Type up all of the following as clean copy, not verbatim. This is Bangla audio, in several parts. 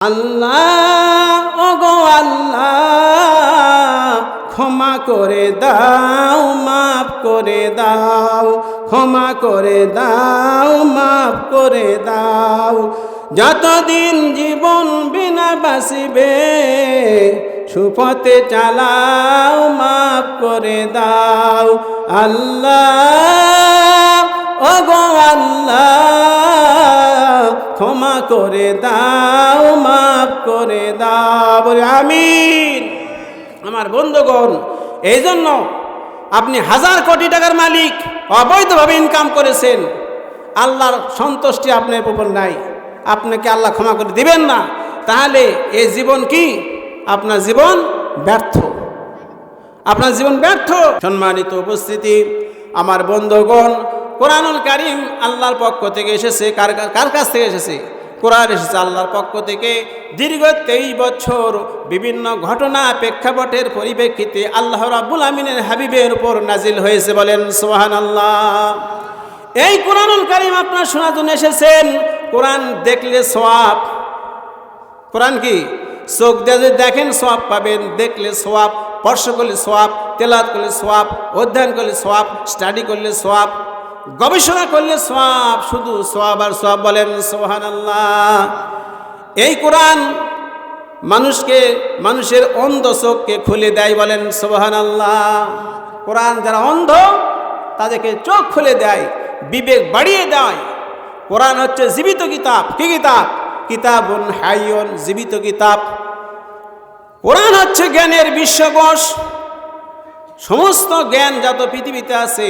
আল্লাহ ওগো আল্লাহ ক্ষমা করে দাও, মাফ করে দাও, ক্ষমা করে দাও, মাফ করে দাও। যতদিন জীবন বিনা বাসিবে সুপথে চালাও, মাফ করে দাও। আল্লাহ ওগো আল্লাহ ক্ষমা করে দাও, মাফ করে দাও। বলে আমিন। আমার বন্ধুগণ, এই জন্য আপনি হাজার কোটি টাকার মালিক, অবৈধভাবে ইনকাম করেছেন, আল্লাহর সন্তুষ্টি আপনার উপর নাই, আপনাকে আল্লাহ ক্ষমা করে দিবেন না, তাহলে এই জীবন কি? আপনার জীবন ব্যর্থ, আপনার জীবন ব্যর্থ। সম্মানিত উপস্থিতি, আমার বন্ধুগণ, কোরআনুল কারীম আল্লাহর পক্ষ থেকে এসেছে। কার কাছ থেকে এসেছে? কোরআন এসেছে আল্লাহর পক্ষ থেকে। দীর্ঘ 23 বছর বিভিন্ন ঘটনা প্রেক্ষাপটের পরিপ্রেক্ষিতে আল্লাহ রাব্বুল আমিনের হাবিবের উপর নাজিল হয়েছে। বলেন সুবহানাল্লাহ। এই কোরআনুল কারীম আপনার শোনার জন্য এসেছেন। কোরআন দেখলে সওয়াব। কোরআন কি? চোখ দিয়ে যদি দেখেন সওয়াব পাবেন, দেখলে সওয়াব, স্পর্শ করলে সওয়াব, তেলাওয়াত করলে সওয়াব, অধ্যয়ন করলে সওয়াব, স্টাডি করলে সওয়াব, গবেষণা করলে সওয়াব, শুধু সওয়াব আর সওয়াব। বলেন সুবহানাল্লাহ। এই কোরআন মানুষের অন্ধ চোখকে খুলে দেয়। বলেন সুবহানাল্লাহ। কোরআন যারা অন্ধ তাদেরকে চোখ খুলে দেয়, বিবেক বাড়িয়ে দেয়। কোরআন হচ্ছে জীবিত কিতাব। কি কিতাব? কিতাবুন হাইয়ুন, জীবিত কিতাব। কোরআন হচ্ছে জ্ঞানের বিশ্বকোষ। সমস্ত জ্ঞান যত পৃথিবীতে আছে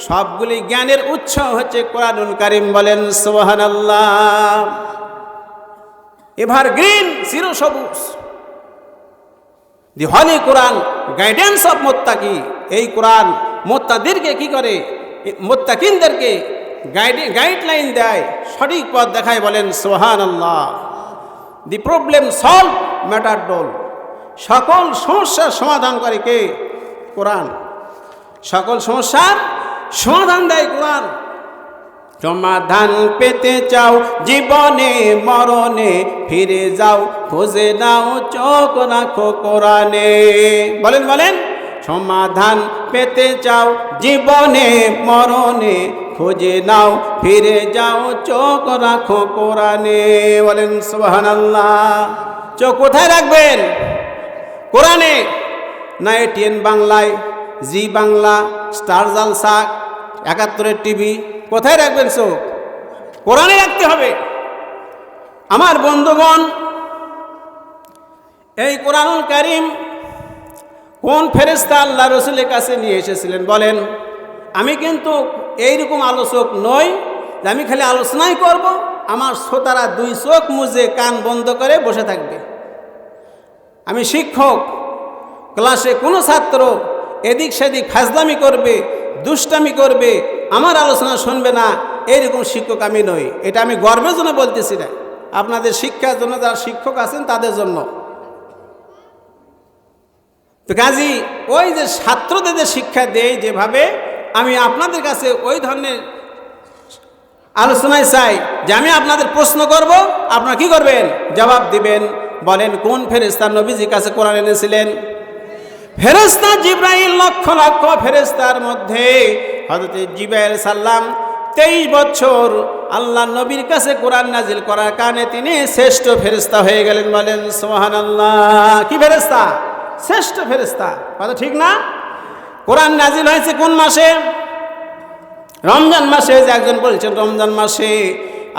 সবগুলি জ্ঞানের উৎস হচ্ছে কোরআনুল কারীম। বলেন সুবহানাল্লাহ। এভারগ্রিন, চিরসবুজ। দি হলি কোরআন গাইডেন্স অফ মুত্তাকি। এই কোরআন মুত্তাকিদেরকে কি করে? মুত্তাকিনদেরকে গাইডলাইন দেয়, সঠিক পথ দেখায়। বলেন সুবহানাল্লাহ। দি প্রবলেম সলভ ম্যাটার ডোল। সকল সমস্যার সমাধান করে কে? কোরআন। সকল সমস্যার সমাধান দেয় কোরআন। সমাধান পেতে চাও জীবনে মরণে, ফিরে যাও খুঁজে নাও, চোখ রাখো কোরআনে। বলেন বলেন। সমাধান পেতে চাও জীবনে মরণে, খুঁজে নাও ফিরে যাও, চোখ রাখো কোরআনে। বলেন সুবহানাল্লাহ। চোখ কোথায় রাখবেন? কোরআনে, না এটিএন বাংলায়, জি বাংলা, স্টার জালসা, 71 টিভি? কোথায় রাখবেন চোখ? কোরআনে রাখতে হবে। আমার বন্ধুগণ, এই কোরআনুল কারীম কোন ফেরেশতা আল্লাহ রাসূলের কাছে নিয়ে এসেছিলেন? বলেন। আমি কিন্তু এইরকম আলোচক নই যে আমি খালি আলোচনাই করব, আমার শ্রোতারা 2 চোখ মুজে কান বন্ধ করে বসে থাকবে। আমি শিক্ষক। ক্লাসে কোনো ছাত্র এদিক সেদিক ফাজলামি করবে, দুষ্টামি করবে, আমার আলোচনা শুনবে না, এইরকম শিক্ষক আমি নই। এটা আমি গর্বের জন্য বলতেছি না, আপনাদের শিক্ষার জন্য, যারা শিক্ষক আছেন তাদের জন্য। তো কাজী ওই যে ছাত্রদের যে শিক্ষা দেয় যেভাবে, আমি আপনাদের কাছে ওই ধরনের আলোচনায় চাই যে আমি আপনাদের প্রশ্ন করব, আপনারা কি করবেন? জবাব দিবেন। বলেন, কোন ফেরেশতা নবীজির কাছে কোরআন এনেছিলেন? ফেরেশতা জিবরাইল। লক্ষ লক্ষ ফেরেশতার মধ্যে হযরত জিবরাইল সাল্লাম 23 বছর আল্লাহ নবীর কাছে কোরআন নাজিল করার কারণে তিনি শ্রেষ্ঠ ফেরেশতা হয়ে গেলেন। বলেন সুবহানাল্লাহ। কি ফেরেশতা? শ্রেষ্ঠ ফেরেশতা। কথা ঠিক না? কোরআন নাজিল হয়েছে কোন মাসে? রমজান মাসে। যে একজন বলছেন রমজান মাসে,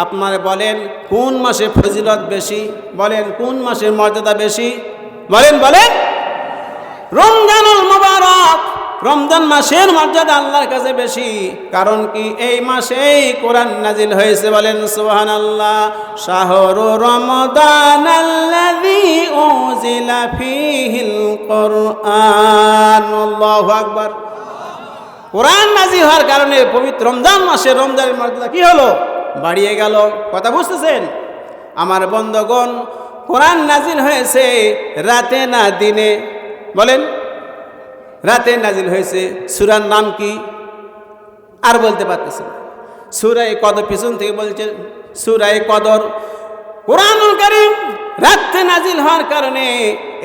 আপনারা বলেন কোন মাসে ফজিলত বেশি? বলেন কোন মাসের মর্যাদা বেশি? বলেন বলেন। রমজানুল মুবারক, রমজান মাসের মর্যাদা আল্লাহর কাছে বেশি। কারণ কি? এই মাসেই কোরআন নাজিল হয়েছে। বলেন সুবহানাল্লাহ। শাহরু রমাদানাল্লাযী উনজিলা ফীহিল কুরআন। আল্লাহু আকবার। কোরআন নাজিল হওয়ার কারণে পবিত্র রমজান মাসে রমজানের মর্যাদা কি হলো? বাড়িয়ে গেল। কথা বুঝতেছেন? আমার বন্ধুগণ, কোরআন নাজিল হয়েছে রাতে না দিনে? বলেন। রাতে নাজিল হয়েছে। সূরার নাম কি? আর বলতে পারতেছেন। সূরা কদর, পিছন থেকে বলছে সূরা কদর। কোরআনুল কারীম রাতে নাজিল হওয়ার কারণে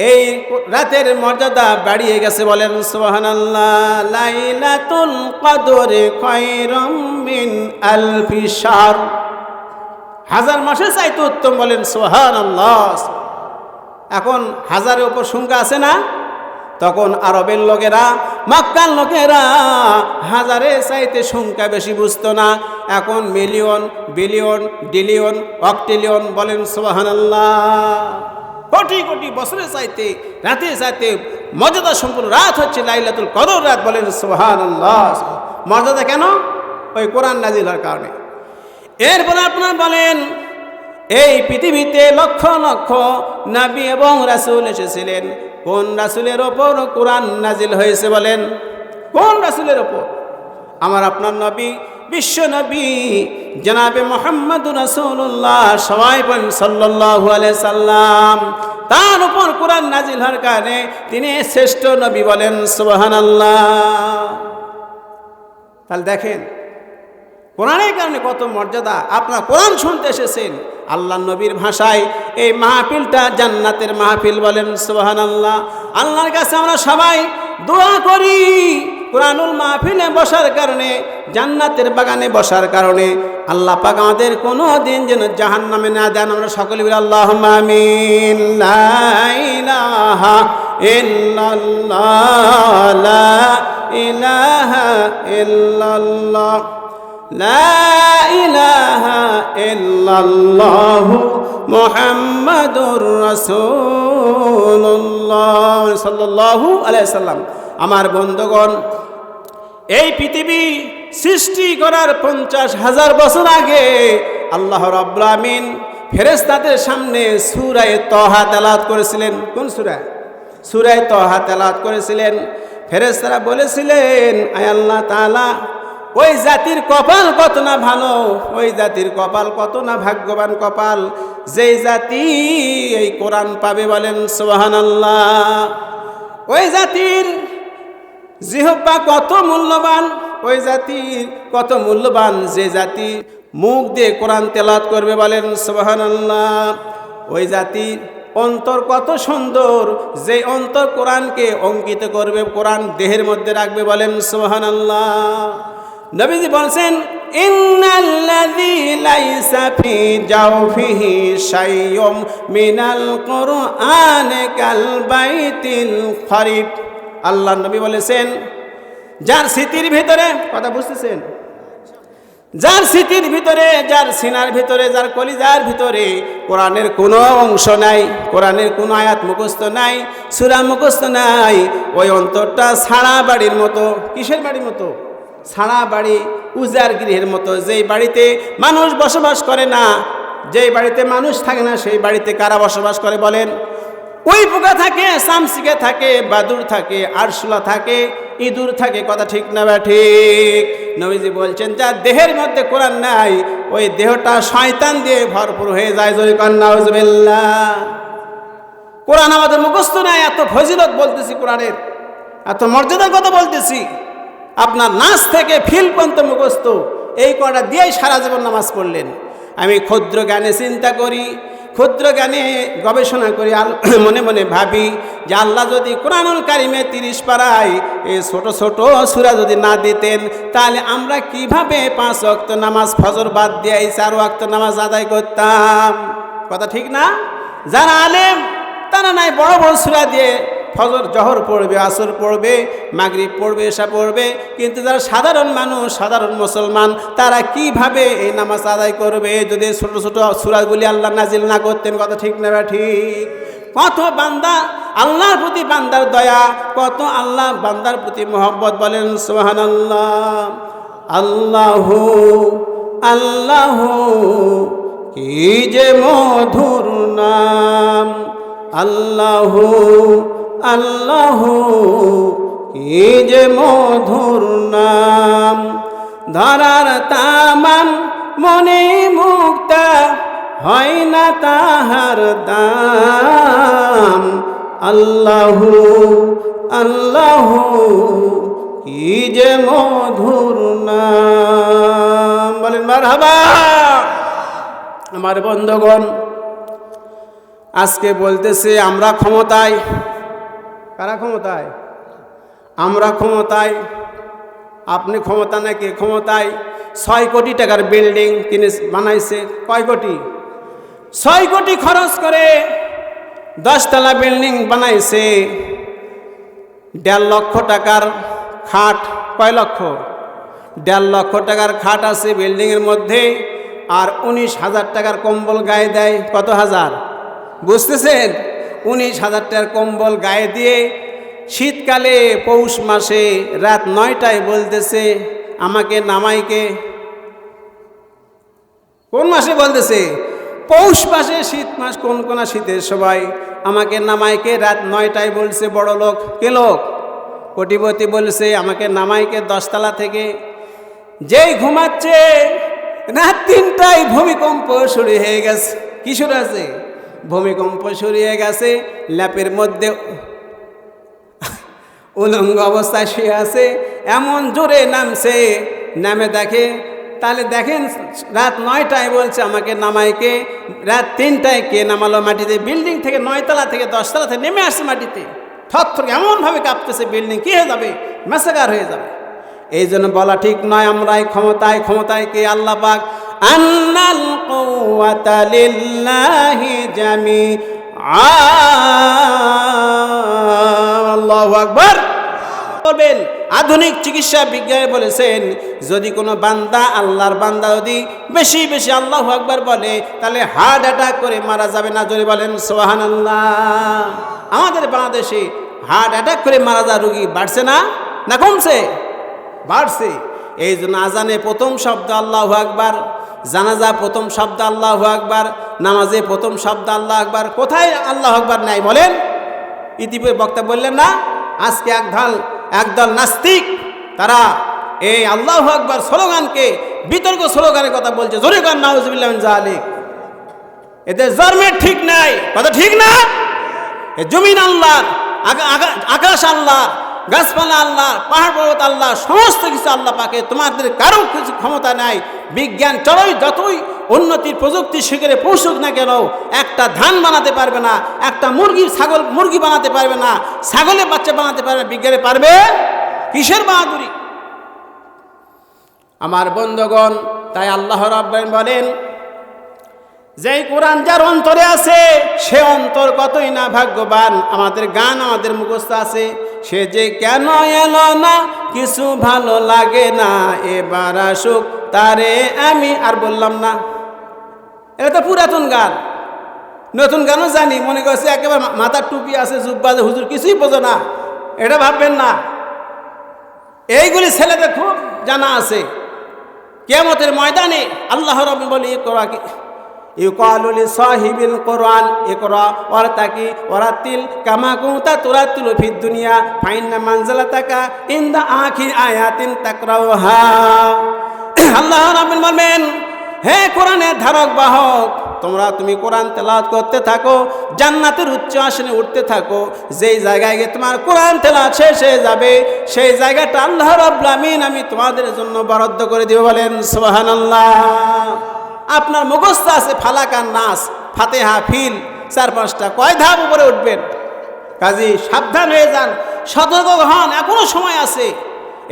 এই রাতের মর্যাদা বাড়িয়ে গেছে। বলেন সুবহানাল্লাহ। লাইলাতুল কদর খায়রুম মিন আলফি শাহর, হাজার মাসের চাইতে উত্তম। বলেন সুবহানাল্লাহ। এখন হাজারের উপর সংখ্যা আছে না? তখন আরবের লোকেরা, মক্কার লোকেরা হাজারের চাইতে সংখ্যা বেশি বুঝতো না। এখন মিলিয়ন, বিলিয়ন, ডিলিয়ন, অক্টিলিয়ন। বলেন সুবহানাল্লাহ। কোটি কোটি বছরের চাইতে রাতের চাইতে মর্যাদা সম্পূর্ণ রাত হচ্ছে লাইলাতুল কদর রাত। বলেন সুবহানাল্লাহ। মর্যাদা কেন? ওই কোরআন নাজিল হওয়ার কারণে। এরপর আপনার বলেন, এই পৃথিবীতে লক্ষ লক্ষ নবী এবং রাসূল এসেছিলেন। কোন রাসূলের ওপর কোরআন নাজিল হয়েছে? বলেন কোন রাসূলের ওপর? আমার আপনার নবী, বিশ্ব নবী জনাবে মুহাম্মদুর রাসূলুল্লাহ, সবাই বলেন সাল্লাল্লাহু আলাইহি সাল্লাম। তার উপর কোরআন নাজিল হওয়ার কারণে তিনি শ্রেষ্ঠ নবী। বলেন সুবহানাল্লাহ। তাহলে দেখেন কোরআনের কারণে কত মর্যাদা। আপনারা কোরআন শুনতে এসেছেন আল্লাহ নবীর ভাষায়। এই মাহফিলটা জান্নাতের মাহফিল। বলেন সুবহানাল্লাহ। আল্লাহর কাছে আমরা সবাই দোয়া করি কোরআনুল মাহফিলে বসার কারণে, জান্নাতের বাগানে বসার কারণে আল্লাহ পাক আমাদের কোনো দিন যেন জাহান্নামে না দেন। আমরা সকলে বলি আল্লাহুম্মা আমিন। লা ইলাহা ইল্লাল্লাহ, লা ইলাহা ইল্লাল্লাহ, লা ইলাহা ইল্লাল্লাহু মুহাম্মাদুর রাসূলুল্লাহ সাল্লাল্লাহু আলাইহি সাল্লাম। আমার বন্ধুগণ, এই পৃথিবী সৃষ্টি করার 50,000 বছর আগে আল্লাহ রাব্বুল আমিন ফেরেশতাদের সামনে সূরা তাহা তেলাওয়াত করেছিলেন। কোন সূরা? সূরা তাহা তেলাওয়াত করেছিলেন। ফেরেশতারা বলেছিলেন, আয় আল্লাহ তাআলা, ওই জাতির কপাল কত না ভালো, ওই জাতির কপাল কত না ভাগ্যবান কপাল, যেই জাতি এই কোরআন পাবে। বলেন সুবহানাল্লাহ। ওই জাতির জিহ্বা কত মূল্যবান, ওই জাতির কত মূল্যবান যে জাতি মুখ দিয়ে কোরআন তেলাওয়াত করবে। বলেন সুবহানাল্লাহ। ওই জাতির অন্তর কত সুন্দর, যে অন্তর কোরআনকে অঙ্কিত করবে, কোরআন দেহের মধ্যে রাখবে। বলেন সুবহানাল্লাহ। নবীজি বলছেন, ইন্নাল্লাযী লাইসা ফি জাওফিহি শাইউম মিনাল কুরআনি কাল বাইতিল খরিব। আল্লাহ নবী বলেছেন, যার স্মৃতির ভিতরে, কথা বুঝতেছেন, যার স্মৃতির ভিতরে, যার সিনার ভিতরে, যার কলিজার ভিতরে কোরআনের কোনো অংশ নাই, কোরআনের কোনো আয়াত মুখস্থ নাই, সূরা মুখস্থ নাই, ওই অন্তরটা ছাড়া বাড়ির মতো। কিসের বাড়ির মতো? ছাড়া বাড়ি, উজার গৃহের মতো। যেই বাড়িতে মানুষ বসবাস করে না, যেই বাড়িতে মানুষ থাকে না, সেই বাড়িতে কারা বসবাস করে? বলেন ওই পোকা থাকে, চামচিকা থাকে, বাদুড় থাকে, আরশোলা থাকে, ইঁদুর থাকে। কথা ঠিক না বা ঠিক? নবীজি বলছেন, যার দেহের মধ্যে কোরআন নাই, ওই দেহটা শয়তান দিয়ে ভরপুর হয়ে যায়। জয় কন্যা নাউজুবিল্লাহ। কোরআন আমাদের মুখস্থ নাই, এত ফজিলত বলতেছি কোরআনের, এত মর্যাদার কথা বলতেছি। আপনার নাচ থেকে ফিল পর্যন্ত মুখস্থ, এই কটা দিয়েই সারা জীবন নামাজ পড়লেন। আমি ক্ষুদ্র জ্ঞানে চিন্তা করি, ক্ষুদ্র জ্ঞানে গবেষণা করি, মনে মনে ভাবি যে আল্লাহ যদি কোরআনুল কারিমে 30 পারায় এই ছোট ছোট সূরা যদি না দিতেন, তাহলে আমরা কিভাবে 5 ওয়াক্ত নামাজ ফজর বাদ দিয়ে 4 ওয়াক্ত নামাজ আদায় করতাম? কথা ঠিক না? যারা আলেম তারা নাই বড় বড় সূরা দিয়ে ফজর জহর পড়বে, আসর পড়বে, মাগরিব পড়বে, এশা পড়বে, কিন্তু যারা সাধারণ মানুষ, সাধারণ মুসলমান, তারা কিভাবে এই নামাজ আদায় করবে যদি ছোট ছোট সূরাগুলি আল্লাহ নাজিল না করতেন? কথা ঠিক না ঠিক? কত বান্দা, আল্লাহর প্রতি বান্দার দয়া, কত আল্লাহ বান্দার প্রতি মহব্বত। বলেন সুবহানাল্লাহ। আল্লাহু আল্লাহু কি যে মধুর নাম, আল্লাহু আল্লাহু কি যে মধুর নাম, ধরার তামাম মনে মুক্তা হয় না তাহার দাম। আল্লাহু আল্লাহু কি যে মধুর নাম। বলেন মারহাবা। আমার বন্ধুগণ, আজকে বলতেছে আমরা ক্ষমতায়। কারা ক্ষমতায়? আমরা ক্ষমতায়। আপনি ক্ষমতা নাকি ক্ষমতায়? 6 কোটি টাকার বিল্ডিং কিনে বানাইছে। কয় কোটি? 6 কোটি খরচ করে 10 তলা বিল্ডিং বানাইছে। 1.5 লক্ষ টাকার খাট। কয় লক্ষ? 1.5 লক্ষ টাকার খাট আছে বিল্ডিংয়ের মধ্যে, আর 19,000 টাকার কম্বল গায়ে দেয়। কত হাজার? বুঝতেছেন? 19,000 টাকার কম্বল গায়ে দিয়ে শীতকালে পৌষ মাসে রাত 9টায় বলতেছে আমাকে নামাইকে। কোন মাসে বলতেছে? পৌষ মাসে, শীত মাস, কোন শীতের সময় আমাকে নামাইকে রাত 9টায় বলছে। বড় লোক, কে লোক? কোটিপতি বলছে আমাকে নামাইকে 10 তলা থেকে। যেই ঘুমাচ্ছে রাত 3টায় ভূমিকম্প শুরু হয়ে গেছে। কি শুরু আছে? ভূমিকম্প শুরু হয়ে গেছে। ল্যাপের মধ্যে উলঙ্গ অবস্থায় শুয়ে আছে। এমন জোরে নামছে, নামে দেখে, তাহলে দেখেন রাত 9টায় বলছে আমাকে নামাইকে, রাত 3টায় কে নামালো মাটিতে? বিল্ডিং থেকে 9 তলা থেকে 10 তলা থেকে নেমে আসছে মাটিতে। থর এমনভাবে কাঁপতেছে বিল্ডিং, কি হয়ে যাবে? মেসাকার হয়ে যাবে। এই জন্য বলা ঠিক নয় আমরাই ক্ষমতায়। ক্ষমতায় কে? আল্লাহ পাক। আন্নাল কুওয়াতা লিল্লাহি জামিআন। আল্লাহু আকবার। বলবেন আধুনিক চিকিৎসা বিজ্ঞানী বলেছেন যদি কোনো বান্দা, আল্লাহর বান্দা যদি বেশি বেশি আল্লাহু আকবার বলে তাহলে হার্ট অ্যাটাক করে মারা যাবে না। জোরে বলেন সুবহানাল্লাহ। আমাদের বাংলাদেশে হার্ট অ্যাটাক করে মারা যাওয়া রোগী বাড়ছে না, না কমছে? বাড়ছে। এই জন্য আজানে প্রথম শব্দ আল্লাহু আকবার, জানাজা প্রথম শব্দ আল্লাহু আকবার, নামাজে প্রথম শব্দ আল্লাহু আকবার। কোথায় আল্লাহু আকবার নাই বলেন? ইতিপূর্বে বক্তা বললেন না, আজকে একদল নাস্তিক তারা এই আল্লাহু আকবার স্লোগানকে বিতর্ক স্লোগানের কথা বলছে। জোরে কর নাউজুবিল্লাহ মিন যালিক। এদের জন্মের ঠিক নাই। কথা ঠিক না? এ জমিন আল্লাহর, আকাশ আল্লাহর, গাছপালা আল্লাহর, পাহাড় পর্বত আল্লাহর, সমস্ত কিছু আল্লাহ পাকে। তোমাদের কারো কিছু ক্ষমতা নাই। বিজ্ঞান যতই উন্নতির প্রযুক্তি শিখরে পৌঁছুক না কেন, একটা ধান বানাতে পারবে না, একটা মুরগি বানাতে পারবে না, ছাগলের বাচ্চা বানাতে পারবে না। বিজ্ঞানে পারবে? কিসের বাহাদুরি! আমার বন্ধুগণ, তাই আল্লাহ রাব্বুল আলামিন বলেন যেই কোরআন যার অন্তরে আছে সে অন্তর কতই না ভাগ্যবান। আমাদের গান আমাদের মুখস্থ আছে, সে যে কেন এলো না কিছু ভালো লাগে না, এবার আসুক তারে আমি। আর বললাম না, এটা তো পুরাতন গান। নতুন গানও জানি, মনে করছে একেবারে মাথার টুপি আছে, জুব্বাজে হুজুর, কিছুই বোঝো না, এটা ভাববেন না। এইগুলি ছেলেদের খুব জানা আছে। কিয়ামতের ময়দানে আল্লাহ রাব্বুল বলে ইউকালু লিসাহিবিল কোরআন ইকরা ওয়ারতাকি ওয়ারাতিল কামা কুনতা তুরাতিলু ফিদ দুনিয়া ফাইন্না মানজিলাতাকা ইনদা আখির আয়াতিন তাকরাউহা। আল্লাহ রাব্বুল বলেন, হে কোরআনের ধারক বাহক, তুমি কোরআন তেলাওয়াত করতে থাকো, জান্নাতের উচ্চ আসনে উঠতে থাকো। যেই জায়গায় গিয়ে তোমার কোরআন তেলাওয়াত শেষ হয়ে যাবে সেই জায়গাটা আল্লাহ রাব্বুল আমিন আমি তোমাদের জন্য বরাদ্দ করে দিব। বলেন সুবহানাল্লাহ। আপনার মুখস্থ আছে ফালাক আর নাস, ফাতিহা, ফিল, 4-5টা, কয় ধাপ উপরে উঠবেন? কাজী সাবধান হয়ে যান, সতর্ক হন, এখনো সময় আছে।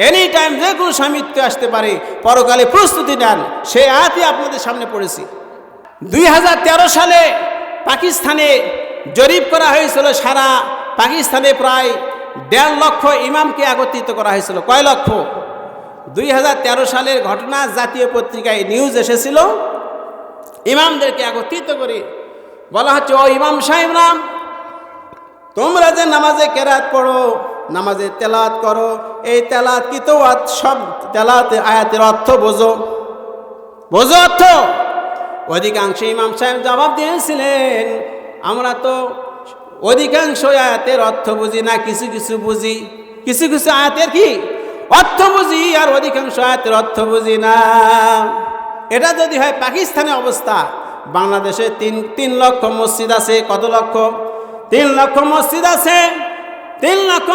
এনি টাইম যে কোনো স্বামিত্ব আসতে পারে। পরকালে প্রস্তুতি নেন। সে আয়াতই আপনাদের সামনে পড়েছি। 2013 সালে পাকিস্তানে জরিপ করা হয়েছিল, সারা পাকিস্তানে প্রায় 1.5 লক্ষ ইমামকে একত্রিত করা হয়েছিল। কয় লক্ষ? 2013 সালের ঘটনা, জাতীয় পত্রিকায় নিউজ এসেছিল। ইমামদেরকে একত্রিত করে বলা হচ্ছে, ও ইমাম সাহেবরা, তোমরা যে নামাজে কেরাত পড়ো, নামাজে তেলাওয়াত করো, এই তেলাওয়াত কি তো সব তেলাওয়াত আয়াতের অর্থ বোঝো? অর্থ? অধিকাংশ ইমাম সাহেব জবাব দিয়েছিলেন, আমরা তো অধিকাংশ আয়াতের অর্থ বুঝি না, কিছু কিছু বুঝি। কিছু কিছু আয়াতের কি অর্থ বুঝি, আর অধিকাংশ আয়াতের অর্থ বুঝি না। এটা যদি হয় পাকিস্তানের অবস্থা, বাংলাদেশে 3 লক্ষ মসজিদ আছে। কত লক্ষ? 3 লক্ষ মসজিদ আছে, 3 লক্ষ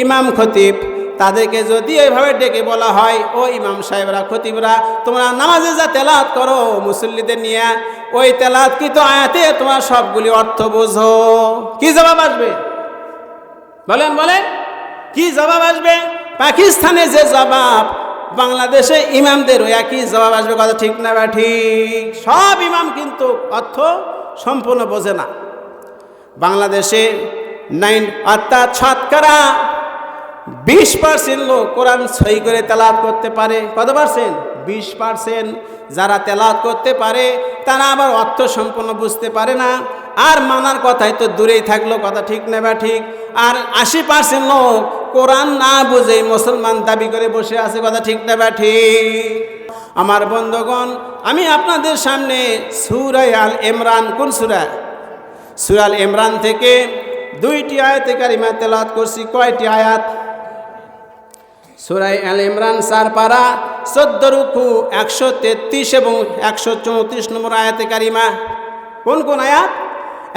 ইমাম খতিব তাদেরকে যদি এইভাবে ডেকে বলা হয়, ও ইমাম সাহেবরা, খতিবরা, তোমরা নামাজে যা তেলাওয়াত করো মুসল্লিদের নিয়ে, ওই তেলাওয়াতকৃত আয়াতে তোমরা সবগুলি অর্থ বোঝো, কি জবাব আসবে? বলেন বলেন, কি জবাব আসবে? পাকিস্তানে যে জবাব, বাংলাদেশে ইমামদেরও একই জবাব আসবে। কথা ঠিক না বা ঠিক? সব ইমাম কিন্তু অর্থ সম্পূর্ণ বোঝে না। বাংলাদেশে অর্থাৎ শতকরা 20% লোক কোরআন সহি করে তেলাওয়াত করতে পারে। কত পার্সেন্ট? 20%। যারা তেলাওয়াত করতে পারে তারা আবার অর্থ সম্পূর্ণ বুঝতে পারে না, আর মানার কথাই তো দূরেই থাকলো। কথা ঠিক না বা ঠিক? আর 80% লোক কোরআন না বুঝেই মুসলমান দাবি করে বসে আছে। কথা ঠিক না বা ঠিক? আমার বন্ধুগণ, আমি আপনাদের সামনে সূরা আল ইমরান, কোন সূরা? সূরা আল ইমরান থেকে 2টি আয়াতে কারিমা তেলাওয়াত করছি। কয়টি আয়াত? সূরা আল ইমরান 4 পারা 14 রুকু 133 এবং 134 নম্বর আয়াতে কারিমা। কোন কোন আয়াত?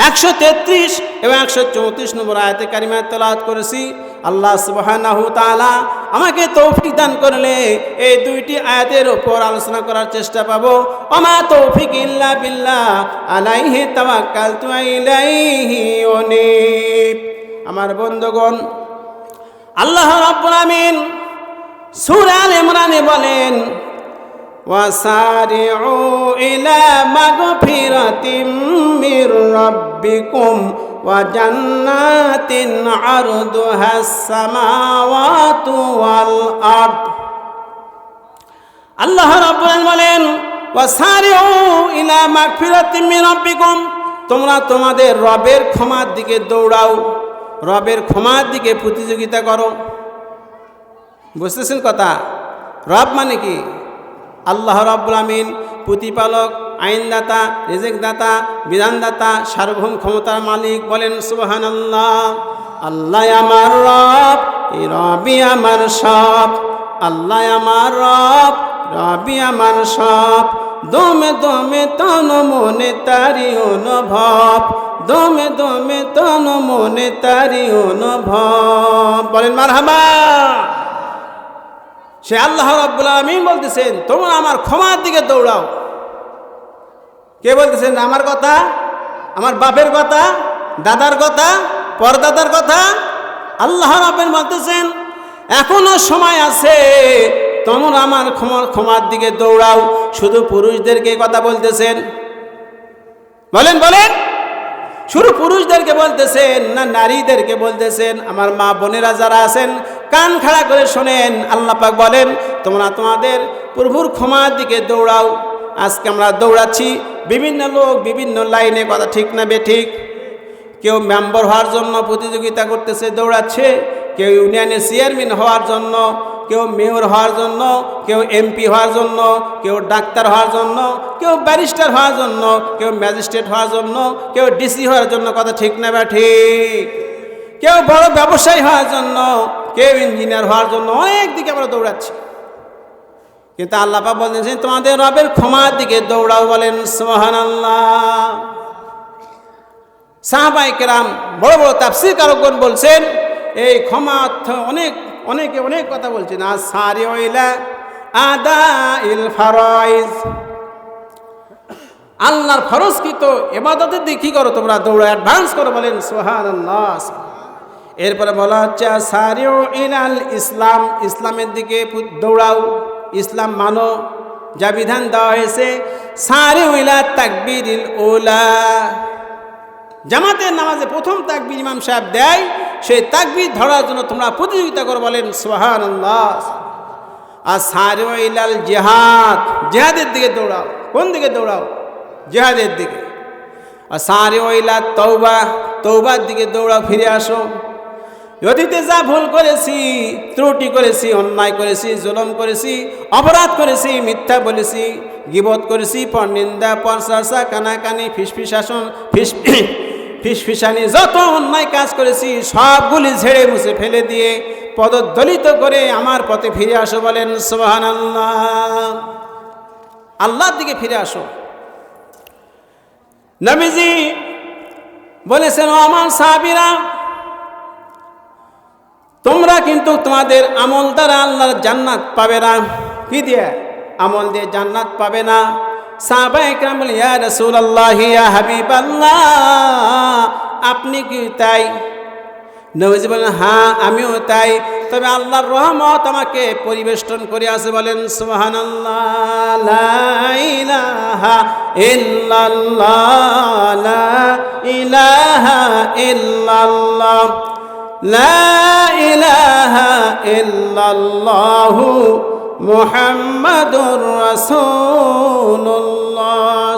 133 এবং 134 নম্বর আয়াতে কারিমা তেলাওয়াত করেছি। আল্লাহ সুবহানাহু তাআলা আমাকে তৌফিক দান করলে এই 2টি আয়াতের উপর আলোচনা করার চেষ্টা পাবো। ওমা তৌফিক ইল্লা বিল্লাহ, আলাইহি তাওয়াক্কালতু ইলাইহি উনীব। আমার বন্ধুগণ, আল্লাহ রাব্বুল আমিন সূরা আল ইমরানে বলেন, ওয়াসারিউ ইলা মাগফিরাতিম মির রাব্বিকুম ওয়া জান্নাতিন আরদুহাস সামাওয়াতু ওয়াল আরদ। আল্লাহ রাব্বুল আলামিন বলেন, ওয়াসারিউ ইলা মাগফিরাতিম মির রাব্বিকুম, তোমরা তোমাদের রবের ক্ষমার দিকে দৌড়াও, রবের ক্ষমার দিকে প্রতিযোগিতা করো। বুঝতেছেন কথা? রব মানে কি? আল্লাহ রাব্বুল আমিন, প্রতিপালক, আইনদাতা, রিজিকদাতা, বিধানদাতা, সার্বভৌম ক্ষমতার মালিক। বলেন সুবহানাল্লাহ। আল্লাহ আমার রব, এই রবই আমার সব। আল্লাহ আমার রব, রবই আমার সব। দমে দমে তন মনে তারি অনুভব, দমে দমে তন মনে তারি অনুভব। বলেন মারহাবা। সে আল্লাহ রাব্বুল আমিন বলতেছেন, তোমরা আমার ক্ষমার দিকে দৌড়াও। কে বলতেছেন? আমার কথা, আমার বাপের কথা, দাদার কথা, পরদাদার কথা? আল্লাহ রাব্বুল বলতেছেন, এখনো সময় আছে, তোমরা আমার ক্ষমার দিকে দৌড়াও। শুধু পুরুষদেরকে কথা বলতেছেন? বলেন বলেন, শুধু পুরুষদেরকে বলতেছেন না নারীদেরকে বলতেছেন? আমার মা বোনেরা যারা আছেন, কান খাড়া করে শোনেন। আল্লাহ পাক বলেন, তোমরা তোমাদের প্রভুর ক্ষমার দিকে দৌড়াও। আজকে আমরা দৌড়াচ্ছি, বিভিন্ন লোক বিভিন্ন লাইনে। কথা ঠিক না বে ঠিক? কেউ মেম্বার হওয়ার জন্য প্রতিযোগিতা করতেছে, দৌড়াচ্ছে। কেউ ইউনিয়নের চেয়ারম্যান হওয়ার জন্য, কেউ মেয়র হওয়ার জন্য, কেউ এমপি হওয়ার জন্য, কেউ ডাক্তার হওয়ার জন্য, কেউ ব্যারিস্টার হওয়ার জন্য, কেউ ম্যাজিস্ট্রেট হওয়ার জন্য, কেউ ডিসি হওয়ার জন্য। কথা ঠিক না বা ঠিক? কেউ বড় ব্যবসায়ী হওয়ার জন্য, কেউ ইঞ্জিনিয়ার হওয়ার জন্য। অনেক দিকে আমরা দৌড়াচ্ছি, কিন্তু আল্লাহ পাক বলেছেন, তোমাদের রবের ক্ষমার দিকে দৌড়াও। বলেন সুবহানাল্লাহ। সাহাবায়ে কেরাম, বড় বড় তাফসীর কারকগণ বলছেন, এই ক্ষমা অর্থ অনেকে অনেক কথা বলছেন। আসারিউ ইলা আদাইল ফারাইজ, আল্লাহর ফরজকৃত ইবাদতের দিকে কি করো? তোমরা দৌড়ো, অ্যাডভান্স করো। বলেন সুবহানাল্লাহ। এরপরে বলা হচ্ছে আসারিউ ইলাল ইসলাম, ইসলামের দিকে দৌড়াও, ইসলাম মানো, যা বিধান দেওয়া হয়েছে। সারিউ ইলা তাকবীরিল উলা, জামাতের নামাজে প্রথম তাকবীর ইমাম সাহেব দেয়, সেই তাকবীর ধরার জন্য তোমরা প্রতিযোগিতা করো। বলেন সুবহানাল্লাহ। আর সারিউ ইলাল জিহাদ, জিহাদের দিকে দৌড়াও। কোন দিকে দৌড়াও? জিহাদের দিকে। আর সারিউ ইলা তওবা, তওবার দিকে দৌড়াও, ফিরে আসো। অতীতে যা ভুল করেছি, ত্রুটি করেছি, অন্যায় করেছি, জুলুম করেছি, অপরাধ করেছি, মিথ্যা বলেছি, গীবত করেছি, পরনিন্দা, পরচর্চা, কানাকানি, ফিসফিসানি, যত অন্যায় কাজ করেছি সবগুলি ঝেড়ে মুছে ফেলে দিয়ে পদদলিত করে আমার পথে ফিরে আসো। বলেন সুবহানাল্লাহ। আল্লাহর দিকে ফিরে আসো। নবীজি বলেছেন, ও আমার সাহাবীরা, তোমরা কিন্তু তোমাদের আমল দ্বারা আল্লাহর জান্নাত পাবে না। কি দিয়ে? আমল দিয়ে জান্নাত পাবে না। সাহাবায়ে কেরাম বলেন, ইয়া রাসূলুল্লাহ, ইয়া হাবিবাল্লাহ, আপনি কি তাই? নবীজি বলেন, হ্যাঁ আমিও তাই, তবে আল্লাহর রহমত আমাকে পরিবেষ্টন করে আছে। বলেন সুবহানাল্লাহ। লা ইলাহা ইল্লাল্লাহ, লা ইলাহা ইল্লাল্লাহ, লা ইলাহা ইল্লাল্লাহু মুহাম্মাদুর রাসূলুল্লাহ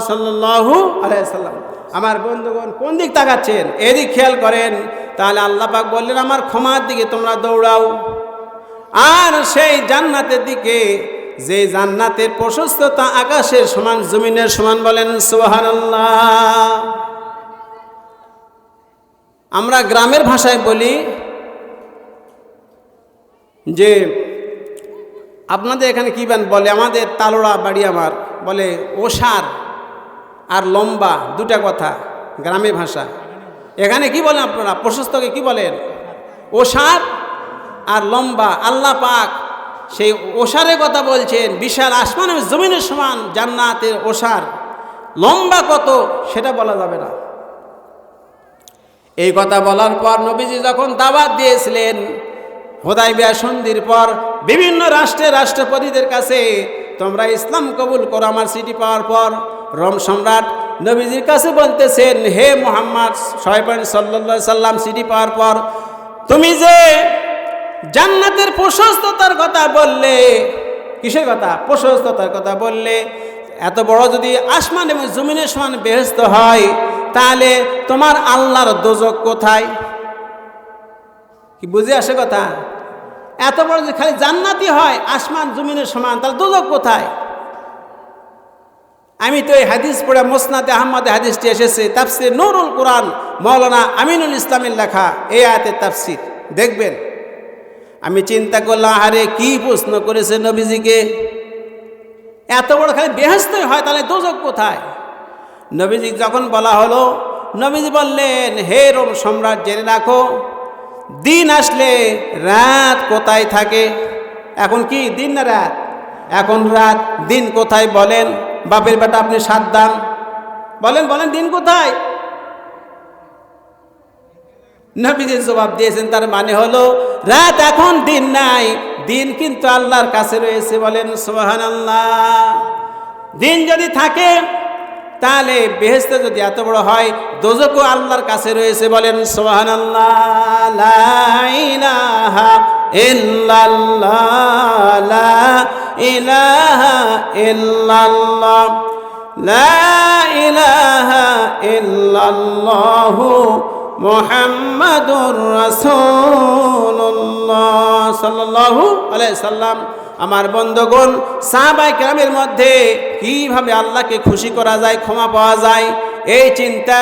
সাল্লাল্লাহু আলাইহি ওয়াসাল্লাম। আমার বন্ধুগণ, কোন দিক তাকাচ্ছেন? এদিক খেয়াল করেন। তাহলে আল্লাহ পাক বললেন, আমার ক্ষমার দিকে তোমরা দৌড়াও, আর সেই জান্নাতের দিকে, যে জান্নাতের প্রশস্ততা আকাশের সমান জমিনের সমান। বলেন সুবহানাল্লাহ। আমরা গ্রামের ভাষায় বলি যে, আপনাদের এখানে কি বলে? আমাদের তালোড়া বাড়ি, আমার বলে ওসার আর লম্বা, দুটা কথা গ্রামের ভাষা। এখানে কি বলেন আপনারা? প্রশস্তকে কি বলেন? ওসার আর লম্বা। আল্লাহ পাক সেই ওসারের কথা বলছেন, বিশাল আসমান এবং জমিনের সমান জান্নাতের ওসার। লম্বা কত সেটা বলা যাবে না। এই কথা বলার পর নবীজি যখন দাওয়াত দিয়েছিলেন, হুদায়বিয়া সন্ধির পর বিভিন্ন রাষ্ট্রের রাষ্ট্রপতিদের কাছে, তোমরা ইসলাম কবুল করো। আমার চিঠি পাওয়ার পর রোম সম্রাট নবীজির কাছে বলতেছেন, হে মুহাম্মদ সাল্লাল্লাহু আলাইহি সাল্লাম, চিঠি পাওয়ার পর তুমি যে জান্নাতের প্রশস্ততার কথা বললে, কিসের কথা? প্রশস্ততার কথা বললে। এত বড় যদি আসমান এবং জমিনের সমান বেহেশত হয়, তাহলে তোমার আল্লাহর দোজক কোথায়? কি বুঝে আসে কথা? এত বড় যদি খালি জান্নাতি হয়, আসমান জমিনের সমান, তাহলে দোজক কোথায়? আমি তো এই হাদিস পড়ে মুসনাদে আহমদে হাদিসটি এসেছে, তাফসির নুরুল কুরআন, মাওলানা আমিনুল ইসলামের লেখা এই আয়াতের তাফসির দেখবেন। আমি চিন্তা করলাম, আরে কি প্রশ্ন করেছে নবীজিকে? এত বড় খালি বেহেশতই হয়, তাহলে দোজক কোথায়? নবীজি যখন বলা হলো, নবীজি বললেন, হে রোম সম্রাট, জেনে রাখো, দিন আসলে রাত কোথায় থাকে? এখন কি দিন না রাত? এখন রাত। দিন কোথায় বলেন? বাপের বেটা আপনি সাবধান, বলেন বলেন দিন কোথায়? নবীজি জবাব দিয়েছেন, তার মানে হলো রাত এখন, দিন নাই, দিন কিন্তু আল্লাহর কাছে রয়েছে। বলেন সুবহানাল্লাহ। দিন যদি থাকে, তাহলে বেহেশত যদি এত বড় হয়, দোজকও আল্লাহর কাছে রয়েছে। বলেন সুবহানাল্লাহ। লা ইলাহা ইল্লাল্লাহ, লা ইলাহা ইল্লাল্লাহ, লা ইলাহা ইল্লাল্লাহু মুহাম্মাদুর রাসূলুল্লাহ সাল্লাল্লাহু আলাইহি সাল্লাম। আমার বন্ধুগণ, সাহাবায়ে কেরামের মধ্যে কিভাবে আল্লাহকে খুশি করা যায়, ক্ষমা পাওয়া যায়, এই চিন্তা,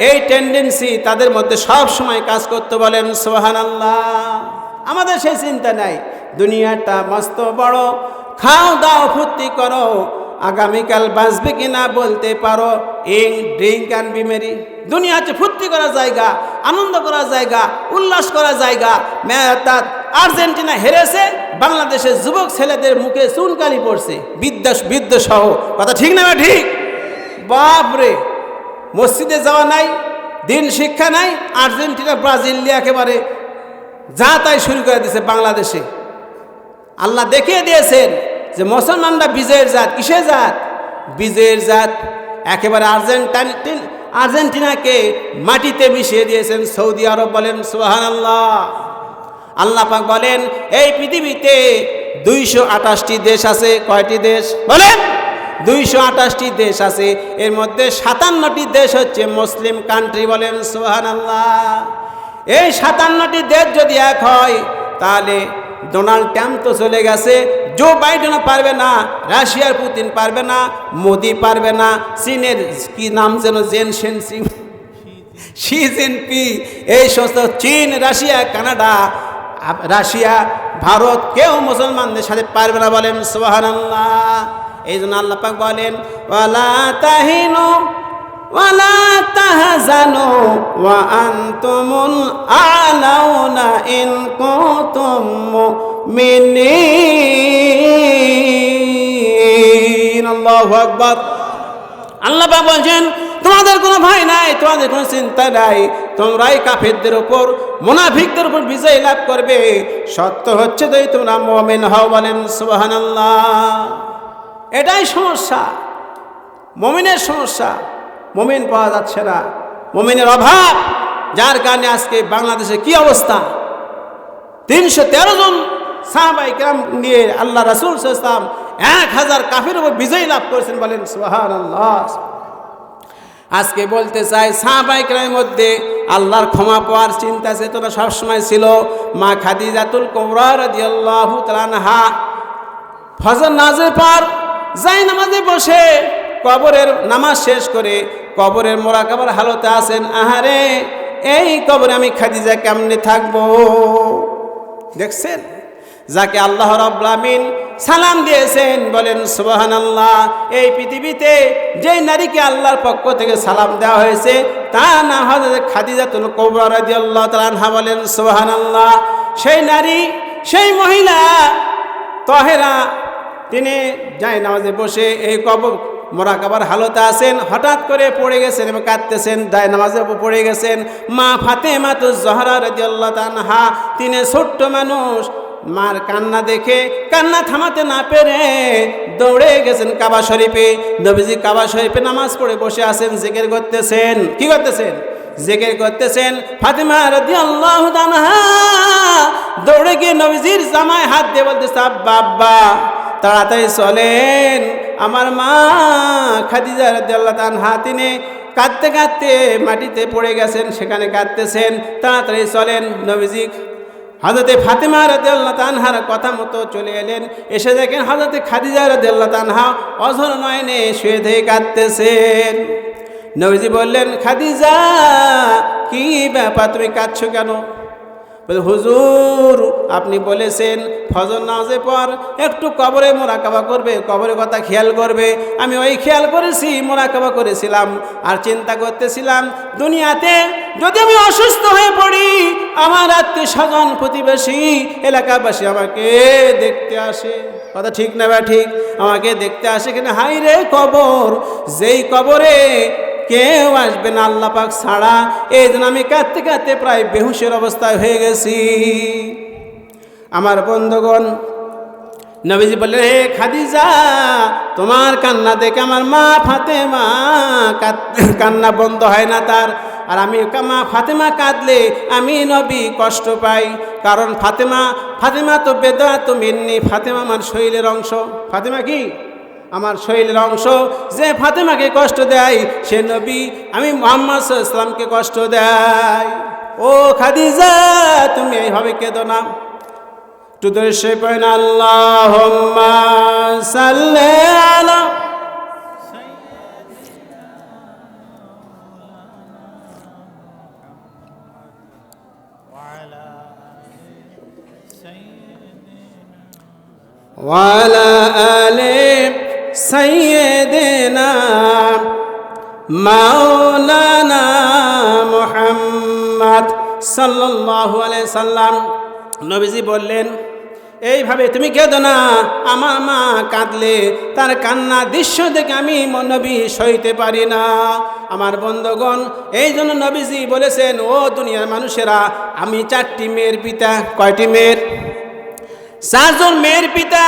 এই টেন্ডেন্সি তাদের মধ্যে সব সময় কাজ করতে। বলেন সুবহানাল্লাহ। আমাদের সেই চিন্তা নাই, দুনিয়াটা মস্ত বড়, খাও দাও ফুর্তি করো, আগামীকাল বাঁচবে কিনা বলতে পারো। ইং ড্রিঙ্ক অ্যান্ড বি মেরি। দুনিয়া হচ্ছে ফুর্তি করার জায়গা, আনন্দ করার জায়গা, উল্লাস করার জায়গা। আর্জেন্টিনা হেরেছে, বাংলাদেশের যুবক ছেলেদের মুখে চুনকালি পড়ছে, বৃদ্ধ সহ। কথা ঠিক না? ঠিক। বাপরে, মসজিদে যাওয়া নাই, দিন শিক্ষা নাই, আর্জেন্টিনা ব্রাজিল নিয়ে একেবারে যা তাই শুরু করে দিয়েছে বাংলাদেশে। আল্লাহ দেখিয়ে দিয়েছেন যে মুসলমানরা বিজয়ের জাত। কিসের জাত? বিজয়ের জাত। একেবারে আর্জেন্টিনাকে মাটিতে মিশিয়ে দিয়েছেন সৌদি আরব। বলেন সুবহানাল্লাহ। আল্লাহ পাক বলেন, এই পৃথিবীতে 228টি দেশ আছে। কয়টি দেশ? বলেন 228টি দেশ আছে। এর মধ্যে 57টি দেশ হচ্ছে মুসলিম কান্ট্রি। বলেন সুবহানাল্লাহ। এই 57টি দেশ যদি এক হয়, তাহলে ডোনাল্ড ট্রাম্প তো চলে গেছে, জো বাইডেনও পারবে না, রাশিয়ার পুতিন পারবে না, মোদি পারবে না, চীনের কি নাম যেন শি জিনপিং, এই সমস্ত চীন, রাশিয়া, কানাডা, রাশিয়া, ভারত, কেউ মুসলমানদের সাথে পারবে না। বলেন সুবহানাল্লাহ। এই জন্য আল্লাহ পাক বলেন, ওয়ালা তাহিনু ওয়ালা তাহজানু ওয়া আনতুমুল আ'লাউনা ইন কুনতুম মুমিনিন। আল্লাহু আকবার। আল্লাহ পাক বলেন তোমাদের কোনো ভয় নাই, তোমাদের কোনো চিন্তা নাই, তোমরাই কাফেরদের উপর মুনাফিকদের উপর বিজয় লাভ করবে। সত্য হচ্ছে যদি তোমরা মুমিন হও। বলেন সুবহানাল্লাহ। এটাই সমস্যা, মুমিনের সমস্যা। মুমিন পাওয়া যাচ্ছে না, মুমিনের অভাব, যার কারণে আজকে বাংলাদেশে কি অবস্থা। 313 জন সাহাবায়ে কেরাম নিয়ে আল্লাহ রাসূল সাল্লাল্লাহু আলাইহি ওয়াসাল্লাম 1000 কাফেরের উপর বিজয় লাভ করেছেন। বলেন সুবহানাল্লাহ। আজকে বলতে চাই সাহাবায়ে কেরামের মধ্যে আল্লাহর ক্ষমা পাওয়ার চিন্তা চেতনা সবসময় ছিল। মা খাদিজাতুল কুবরা রাদিয়াল্লাহু তাআলা আনহা ফজর নামাজের পর যাই নামাজে বসে কবরের নামাজ শেষ করে কবরের মোরাকাবার হালতে আছেন। আহারে, এই কবরে আমি খাদিজা কেমনে থাকবো? দেখছেন, যাকে আল্লাহ রাব্বুল আমিন সালাম দিয়েছেন। বলেন সুবহানাল্লাহ। এই পৃথিবীতে যে নারীকে আল্লাহর পক্ষ থেকে সালাম দেওয়া হয়েছে তা না হযরত খাদিজাতুল কুবরা রাদিয়াল্লাহু তাআলা আনহা। বলেন সুবহানাল্লাহ। সেই নারী, সেই মহিলা তাহেরা, তিনি যায় নামাজে বসে এই কবর মোরাকাবার হালতে আছেন। হঠাৎ করে পড়ে গেছেন এবং কাঁদতেছেন, যায় নামাজে পড়ে গেছেন। মা ফাতেমাতুজ জহরা রাদিয়াল্লাহু তাআলা আনহা, তিনি ছোট্ট মানুষ, মার কান্না দেখে কান্না থামাতে না পেরে দৌড়ে গেছেন কাবা শরীফে। নবীজি কাবা শরীফে নামাজ পড়ে বসে আছেন, জিকির করতেছেন। কি করতেছেন? জিকির করতেছেন। ফাতেমা রাদিয়াল্লাহু তাআলা আনহা দৌড়ে গিয়ে নবীজির জামায় হাত দিয়ে বলতেছে, আব্বা আব্বা তাড়াতাড়ি চলেন, আমার মা খাদিজা রাদিয়াল্লাহু তাআলা আনহা তিনি কাঁদতে কাঁদতে মাটিতে পড়ে গেছেন, সেখানে কাঁদতেছেন, তাড়াতাড়ি চলেন। নবীজি হযরতে ফাতেমা রাদিয়াল্লাহু তাআলা আনহার কথা মতো চলে এলেন। এসে দেখেন হযরতে খাদিজা রাদিয়াল্লাহু তাআলা আনহা অঝর নয়নে শুয়ে থেকে কাঁদতেছেন। নবীজি বললেন, খাদিজা কি ব্যাপার, তুমি কাঁদছো কেন? বলে, হুজুর আপনি বলেছেন ফজর নামাজের পর একটু কবরে মোরাকাবা করবে, কবরের কথা খেয়াল করবে। আমি ওই খেয়াল করেছি, মোরাকাবা করেছিলাম, আর চিন্তা করতেছিলাম দুনিয়াতে যদি আমি অসুস্থ হয়ে পড়ি, আমার আত্মীয় স্বজন প্রতিবেশী এলাকাবাসী আমাকে দেখতে আসে। কথা ঠিক না বা ঠিক? আমাকে দেখতে আসে কিনা। হাই রে কবর, যেই কবরে কেউ আসবে না আল্লাহ পাক ছাড়া। এই জন্য আমি কাঁদতে কাঁদতে প্রায় বেহুশের অবস্থায় হয়ে গেছি। আমার বন্ধুগণ, নবীজি বললেন, হে খাদিজা, তোমার কান্না দেখে আমার মা ফাতেমা কান্না বন্ধ হয় না তার। আর আমি মা ফাতেমা কাঁদলে আমি নবী কষ্ট পাই। কারণ ফাতেমা তো বেদাত মিন্নি, ফাতেমা আমার শরীরের অংশ। ফাতেমা কি? আমার শরীরের অংশ। যে ফাতেমাকে কষ্ট দেয় সে নবী আমি মুহাম্মদ সাল্লাল্লাহু আলাইহি ওয়াসাল্লামকে কষ্ট দেয়। ও খাদিজা, তুমি এইভাবে কেঁদো না। একটু দর্শে পড়েন, আল্লাহুম্মা সাল্লি আলা ওয়ালা আলি সাইয়্যিদিনা মাওলানা মুহাম্মদ সাল্লাল্লাহু আলাইহি সাল্লাম। নবীজি বললেন, এইভাবে তুমি কেঁদো না। আমার মা কাঁদলে তার কান্না দৃশ্য দেখে আমি নবী সইতে পারি না। আমার বন্ধুগণ, এই জন্য নবীজি বলেছেন, ও দুনিয়ার মানুষেরা, আমি 4টি মেয়ের পিতা। কয়টি মেয়ের? 4 জন মেয়ের পিতা।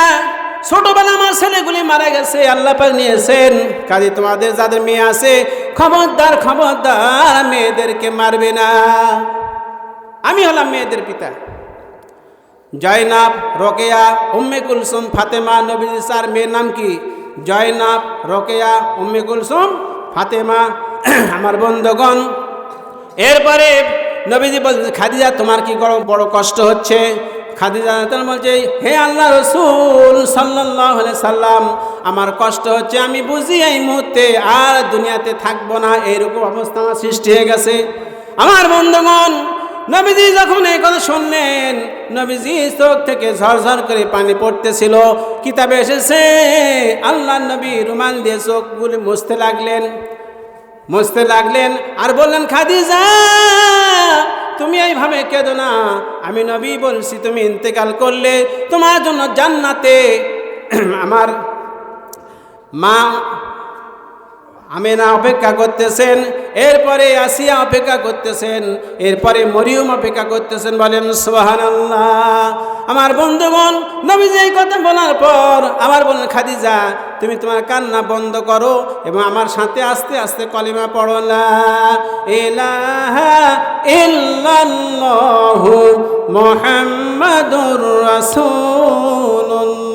ছোটবেলা আমার ছেলেগুলি মারা গেছে, আল্লাহ পাক নিয়েছেন। কাজে তোমাদের যাদের মেয়ে আছে, খবরদার খবরদার মেয়েদেরকে মারবে না। আমি হলাম মেয়েদের পিতা। জয়নাব, রোকেয়া, উম্মে কুলসুম, ফাতেমা। নবীজি 4 মেয়ের নাম কি? জয়নাব, রোকেয়া, উম্মে কুলসুম, ফাতেমা। আমার বন্ধুগণ, এরপরে নবীজি বলছেন, খাদিজা তোমার কি বড় কষ্ট হচ্ছে? খাদিজা বলছে, হে আল্লাহ রাসূল সাল্লাল্লাহু আলাইহি সাল্লাম, আমার কষ্ট হচ্ছে, আমি বুঝি এই মুহূর্তে আর দুনিয়াতে থাকবো না, এইরকম অবস্থা আমার সৃষ্টি হয়ে গেছে। আমার বন্ধুগণ, নবীজি যখন এই কথা শুনলেন, নবীজি চোখ থেকে ঝরঝর করে পানি পড়তেছিল। কিতাবে এসেছে আল্লাহ নবী রুমাল দিয়ে চোখগুলি মুছতে লাগলেন। মুছতে লাগলেন আর বললেন, খাদিজা তুমি এইভাবে কেঁদো না, আমি নবী বলছি তুমি ইন্তেকাল করলে তোমার জন্য জান্নাতে আমার মা আমেনা অপেক্ষা করতেছেন, এরপরে আসিয়া অপেক্ষা করতেছেন, এরপরে মরিয়ম অপেক্ষা করতেছেন। বলেন সুবহানাল্লাহ। আমার বন্ধুগণ, নবীজি এই কথা বলার পর আবার বললেন, খাদিজা তুমি তোমার কান্না বন্ধ করো এবং আমার সাথে আস্তে আস্তে কলিমা পড়ো, লা ইলাহা ইল্লাল্লাহু মুহাম্মাদুর রাসূলুল্লাহ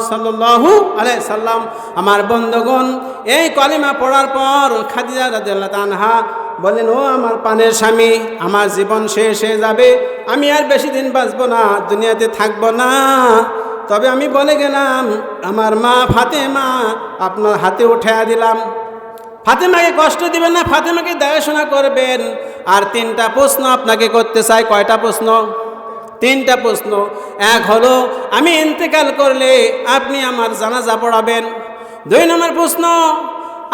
সাল্লাল্লাহু আলাইহি সাল্লাম। আমার বন্ধুগণ, এই কলিমা পড়ার পর খাদিজা রাদিয়াল্লাহু আনহা বলেন, ও আমার প্রাণের স্বামী, আমার জীবন শেষ হয়ে যাবে, আমি আর বেশি দিন বাঁচবো না, দুনিয়াতে থাকবো না, তবে আমি বলে গেলাম আমার মা ফাতেমা আপনার হাতে উঠাইয়া দিলাম, ফাতেমাকে কষ্ট দিবেন না, ফাতেমাকে দেখাশোনা করবেন। আর 3টা প্রশ্ন আপনাকে করতে চাই। কয়টা প্রশ্ন? 3টা প্রশ্ন। এক হলো আমি ইন্তেকাল করলে আপনি আমার জানাজা পড়াবেন। 2 নম্বর প্রশ্ন,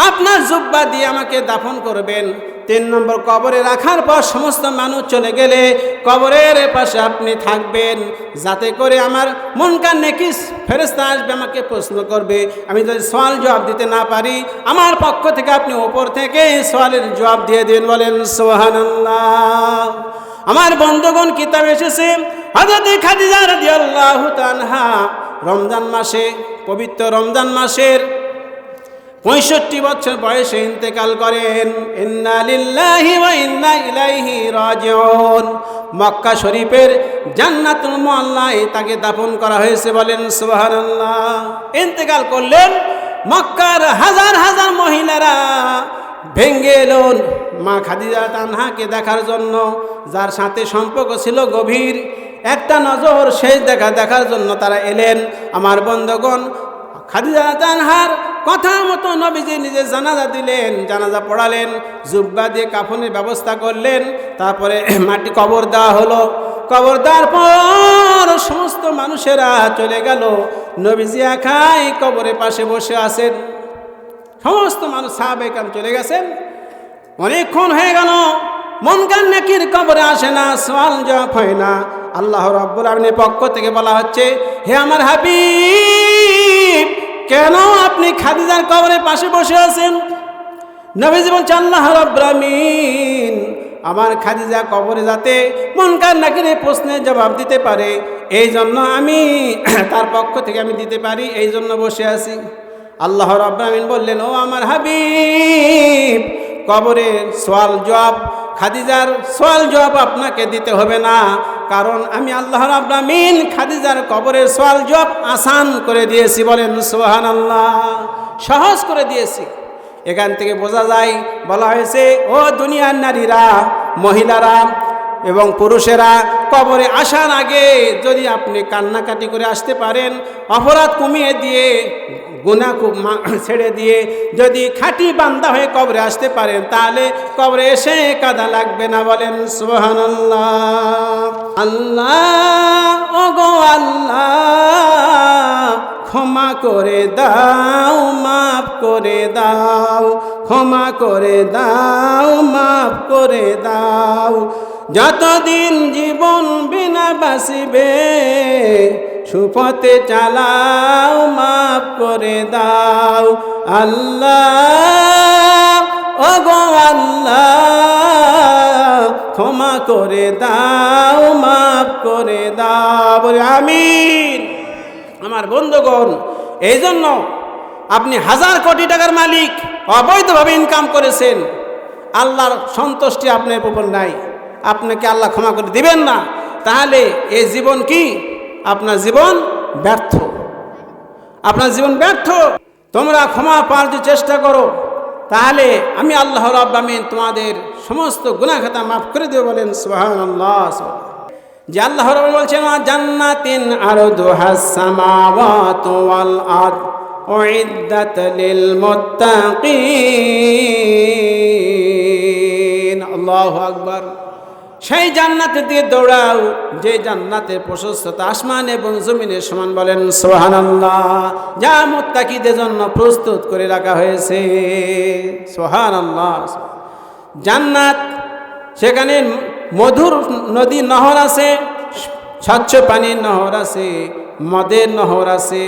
আপনার জুব্বা দিয়ে আমাকে দাফন করবেন। 3 নম্বর, কবরে রাখার পর সমস্ত মানুষ চলে গেলে কবরের পাশে আপনি থাকবেন, যাতে করে আমার মুনকার নেকির ফেরেশতা আসবে, আমাকে প্রশ্ন করবে, আমি যদি সওয়াল জবাব দিতে না পারি আমার পক্ষ থেকে আপনি ওপর থেকে সওয়ালের জবাব দিয়ে দিন। বলেন সুবহানাল্লাহ। আমার বন্ধুগণ, কিতাব এসেছে হযরত খাদিজা রাদিয়াল্লাহু তাআলা রমজান মাসে, পবিত্র রমজান মাসের 65 বছর বয়সে ইন্তেকাল করেন। ইন্না লিল্লাহি ওয়া ইন্না ইলাইহি রাজিউন। মক্কা শরীফের জান্নাতুল মুআল্লায় তাকে দাফন করা হয়েছে। বলেন সুবহানাল্লাহ। ইন্তেকাল করলেন, মক্কার হাজার হাজার মহিলারা ভেঙ্গে এলেন মা খাদিজা তানহাকে দেখার জন্য, যার সাথে সম্পর্ক ছিল গভীর, একটা নজর শেষ দেখার জন্য তারা এলেন। আমার বন্ধুগণ, খাদিজা তানহার কথা মতো নবীজি নিজে জানাজা দিলেন, জানাজা পড়ালেন, জুব্বা দিয়ে কাফনের ব্যবস্থা করলেন, তারপরে মাটি কবর দেওয়া হলো। কবর দেওয়ার পর সমস্ত মানুষেরা চলে গেল, নবীজি একাই কবরের পাশে বসে আছেন। সমস্ত মানুষ সাহাবায়ে কেরাম চলে গেছেন, অনেকক্ষণ হয়ে গেল, মুনকার নেকির কবরে আসে না, সওয়াল জবাব হয় না। আল্লাহ রাব্বুল আলামিনের পক্ষ থেকে বলা হচ্ছে, হে আমার হাবিব, কেন আপনি খাদিজার কবরের পাশে বসে আছেন? নবীজি বলছেন, আল্লাহ রাব্বুল আলামিন আমার খাদিজা কবরে যাতে মুনকার নাকিরের প্রশ্নের জবাব দিতে পারে, এই জন্য আমি তার পক্ষ থেকে আমি দিতে পারি, এই জন্য বসে আছি। আল্লাহ রাব্বুল আলামিন বললেন, ও আমার হাবিব, কবরের সওয়াল জবাব, খাদিজার সওয়াল জবাব আপনাকে দিতে হবে না, কারণ আমি আল্লাহ রাব্বুল আলামিন খাদিজার কবরের সওয়াল জবাব আসান করে দিয়েছি। বলেন সুবহানাল্লাহ। সহজ করে দিয়েছি। এখান থেকে বোঝা যায়, বলা হয়েছে, ও দুনিয়ার নারীরা, মহিলারা এবং পুরুষেরা, কবরে আসার আগে যদি আপনি কান্নাকাটি করে আসতে পারেন, অপরাধ কমিয়ে দিয়ে, গুনাহ খুব ছেড়ে দিয়ে যদি খাঁটি বান্দা হয়ে কবরে আসতে পারেন, তাহলে কবরে এসে কাঁদা লাগবে না। বলেন সুবহানাল্লাহ। আল্লাহ, ওগো আল্লাহ, ক্ষমা করে দাও, মাফ করে দাও, ক্ষমা করে দাও, মাফ করে দাও, যতদিন জীবন বিনা বাসিবে সুপথে চালাও, মাফ করে দাও। আল্লাহ, ওগো আল্লাহ, ক্ষমা করে দাও, মাফ করে দাও। বলে আমিন। আমার বন্ধুগণ, এই জন্য আপনি 1000 কোটি টাকার মালিক, অবৈধভাবে ইনকাম করেছেন, আল্লাহর সন্তুষ্টি আপনার উপর নাই, আপনাকে আল্লাহ ক্ষমা করে দিবেন না, তাহলে এই জীবন কি? আপনার জীবন ব্যর্থ, আপনার জীবন ব্যর্থ। তোমরা ক্ষমা পাওয়ার যে চেষ্টা করো, তাহলে আমি আল্লাহ রাব্বুল আমিন তোমাদের সমস্ত গুনাহ খাতা মাফ করে দেব। বলেন সুবহানাল্লাহ। যে আল্লাহ রাব্বুল বলছেন, জান্নাতিন আরদুহাস সামাওয়াতু ওয়াল আরদ উইদ্দাত লিল মুত্তাকিন। আল্লাহু আকবার। সেই জান্নাতের দিকে দৌড়াও যে জান্নাতের প্রশস্ততা আসমান এবং জমিনের সমান। বলেন সুবহানাল্লাহ। যা মুত্তাকিদের জন্য প্রস্তুত করে রাখা হয়েছে। সুবহানাল্লাহ। জান্নাত, সেখানে মধুর নদী নহর আছে, স্বচ্ছ পানির নহর আছে, মদের নহর আছে,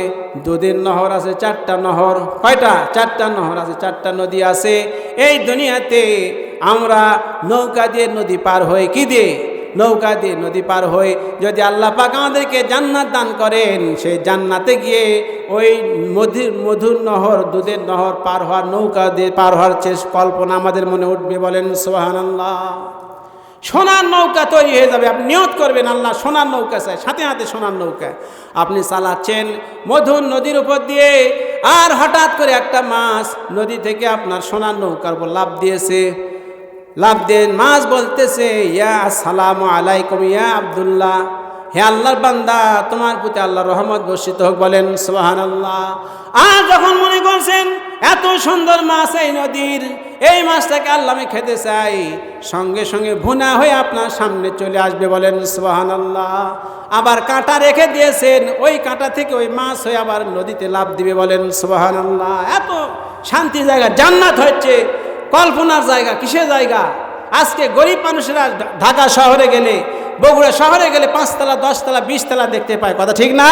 দুধের নহর আছে। 4টা নহর। কয়টা? 4টা নহর আছে, 4টা নদী আছে। এই দুনিয়াতে আমরা নৌকা দিয়ে নদী পার হই। কি দিয়ে? নৌকা দিয়ে নদী পার হই। যদি আল্লাহ পাক আমাদেরকে জান্নাত দান করেন, সেই জান্নাতে গিয়ে ওই মধুর নহর, দুধের নহর পার হওয়ার, নৌকা দিয়ে পার হওয়ার কল্পনা আমাদের মনে উঠবে। বলেন সুবহানাল্লাহ। সোনার নৌকা তৈরি হয়ে যাবে। আপনি নিয়ত করবেন, আল্লাহ সোনার নৌকা চাই, সাথে সাথে সোনার নৌকা আপনি চালাচ্ছেন মধুর নদীর উপর দিয়ে, আর হঠাৎ করে একটা মাছ নদী থেকে আপনার সোনার নৌকার উপর লাফ দিয়েছে। লাফ দিয়ে মাছ বলতেছে, ইয়া আসসালামু আলাইকুম ইয়া আব্দুল্লাহ, হে আল্লাহর বান্দা, তোমার প্রতি আল্লাহর রহমত বর্ষিত হোক। বলেন সুবহানাল্লাহ। আর যখন মনে করছেন এত সুন্দর মাছ এই নদীর, এই মাছটাকে আল্লাহ আমি খেতে চাই, সঙ্গে সঙ্গে ভুনা হয়ে আপনার সামনে চলে আসবে। বলেন সুবহানাল্লাহ। আবার কাঁটা রেখে দিয়েছেন, ওই কাঁটা থেকে ওই মাছ হয়ে আবার নদীতে লাফ দিবে। বলেন সুবহানাল্লাহ। এত শান্তি জায়গা জান্নাত হচ্ছে কল্পনার জায়গা। কিসের জায়গা? আজকে গরিব মানুষেরা ঢাকা শহরে গেলে, বগুড়া শহরে গেলে 5 তলা 10 তলা 20 তলা দেখতে পায়। কথা ঠিক না?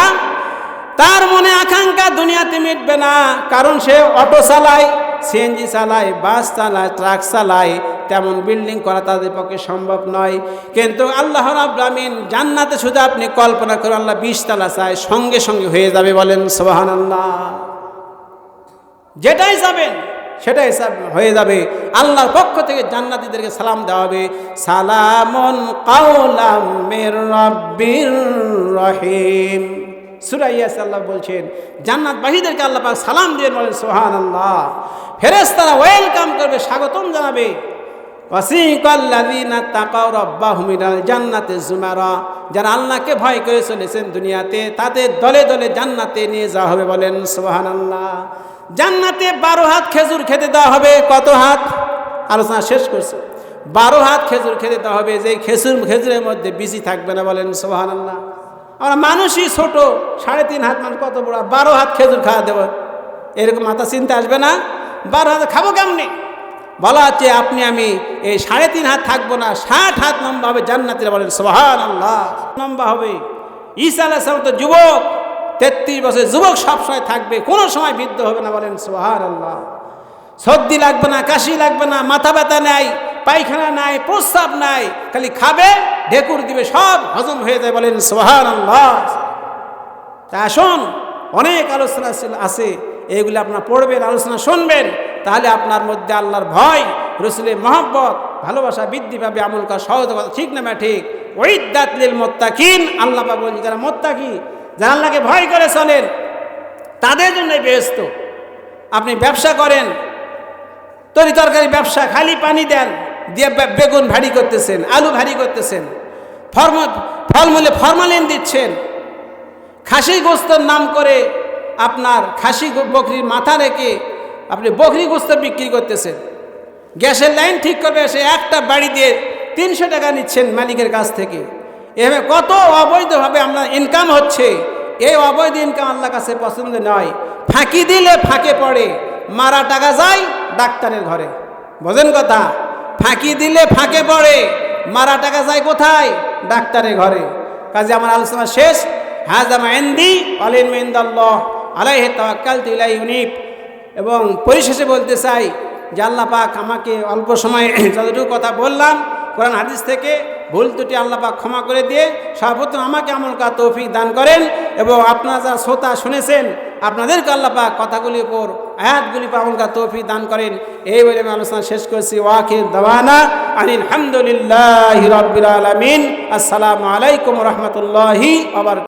তার মনে আকাঙ্ক্ষা দুনিয়াতে মিটবে না, কারণ সে অটো চালায়, সিএনজি চালায়, বাস চালায়, ট্রাক চালায়। তেমন বিল্ডিং করা তাদের পক্ষে সম্ভব নয়। কিন্তু আল্লাহ রাব্বুল আমিন জান্নাতে শুধু আপনি কল্পনা করে আল্লাহ 20 তলা চায়, সঙ্গে সঙ্গে হয়ে যাবে। বলেন সুবহানাল্লাহ। যেটাই যাবেন সেটাই হয়ে যাবে। আল্লাহর পক্ষ থেকে জান্নাতীদেরকে সালাম দেওয়া হবে, সালামুন কাওলাম মির রাব্বির রহিম। সূরা ইয়াসিন আল্লাহ বলছেন, জান্নাতবাসীদেরকে আল্লাহ পাক সালাম দিয়ে বলেন সুবহানাল্লাহ। ফেরেশতারা ওয়েলকাম করবে, স্বাগতম জানাবে। ওয়াসিকাল্লাযীনা তাকাউ রাব্বাহুম ইলাল জান্নাতি যুমারা, যারা আল্লাহকে ভয় করে চলেছেন দুনিয়াতে, তাদের দলে দলে জান্নাতে নিয়ে যাওয়া হবে। বলেন সুবহানাল্লাহ। জান্নাতে 12 হাত খেজুর খেতে দেওয়া হবে। কত হাত? আলোচনা শেষ করছে। 12 হাত খেজুর খেতে দেওয়া হবে, যে খেজুরের মধ্যে বিচি থাকবে না। বলেন সুবহানাল্লাহ। আমরা মানুষই ছোট, 3.5 হাত মানুষ কত বড়, 12 হাত খেজুর খাওয়া দেব, এরকম মাথা চিন্তা আসবে না? 12 হাত খাবো কেমনি? বলা হচ্ছে আপনি আমি এই 3.5 হাত থাকবো না, 60 হাত লম্বা হবে জান্নাতীরা। বলেন সুবহানাল্লাহ। লম্বা হবে। ঈসা আলাইহিস সালাম তো যুবক, 33 বছর যুবক সবসময় থাকবে, কোনো সময় বৃদ্ধ হবে না। বলেন সুবহানাল্লাহ। সর্দি লাগবে না, কাশি লাগবে না, মাথা ব্যথা নাই, পায়খানা নাই, প্রস্রাব নাই, খালি খাবে, ঢেকুর দিবে, সব হজম হয়ে যায়। বলেন সুবহানাল্লাহ। তা আসুন, অনেক আলোচনা আছে, এগুলো আপনার পড়বেন, আলোচনা শুনবেন, তাহলে আপনার মধ্যে আল্লাহর ভয়, রাসূলের মহব্বত, ভালোবাসা বৃদ্ধি পাবে। আমল করা সহজ কথা, ঠিক না? ঠিক। উইদ্দাত লিল মুত্তাকিন, আল্লাহ পাক বলেন যারা মুত্তাকি, যারা আল্লাহকে ভয় করে চলেন, তাদের জন্য বেহেশত। আপনি ব্যবসা করেন, তরি তরকারি ব্যবসা, খালি পানি দেন, দিয়ে বেগুন ভারী করতেছেন, আলু ভারী করতেছেন, ফলমূলে ফরমালিন দিচ্ছেন, খাসি গোস্তের নাম করে আপনার খাসি বকরির মাথা রেখে আপনি বকরি গোস্ত বিক্রি করতেছেন। গ্যাসের লাইন ঠিক করবে, সে একটা বাড়ি দিয়ে 300 টাকা নিচ্ছেন মালিকের কাছ থেকে। এভাবে কত অবৈধভাবে আমরা ইনকাম হচ্ছে। এই অবৈধ ইনকাম আল্লাহর কাছে পছন্দ নয়। ফাঁকি দিলে ফাঁকে পড়ে, মারা টাকা যায় ডাক্তারের ঘরে। বোঝেন কথা? ফাঁকি দিলে ফাঁকে পড়ে, মারা টাকা যায় কোথায়? ডাক্তারের ঘরে। কাজে আমার আলোচনা শেষ। হাযা মা ইনদি ওয়াল ইলমু ইনদাল্লাহ আলাইহি তাওয়াক্কালতু ইলাইহি উনীব। এবং পরিশেষে বলতে চাই যে আল্লাহ পাক আমাকে অল্প সময়ে যতটুকু কথা বললাম কোরআন হাদিস থেকে, ভুল ত্রুটি আল্লাহ পাক ক্ষমা করে দিয়ে সর্বপ্রথম আমাকে আমল করার তৌফিক দান করেন। এবং আপনারা যারা শ্রোতা শুনেছেন, আপনাদেরকে আল্লাহ পাক কথাগুলির উপর, আয়াতগুলির উপর আমল করার তৌফিক দান করেন। এই বলে আমি আলোচনা শেষ করছি। ওয়াখির দাওয়ানা আনিল হামদুলিল্লাহি রাব্বিল আলামিন। আসসালামু আলাইকুম ওয়া রাহমাতুল্লাহি ওয়া বারাকাতুহু।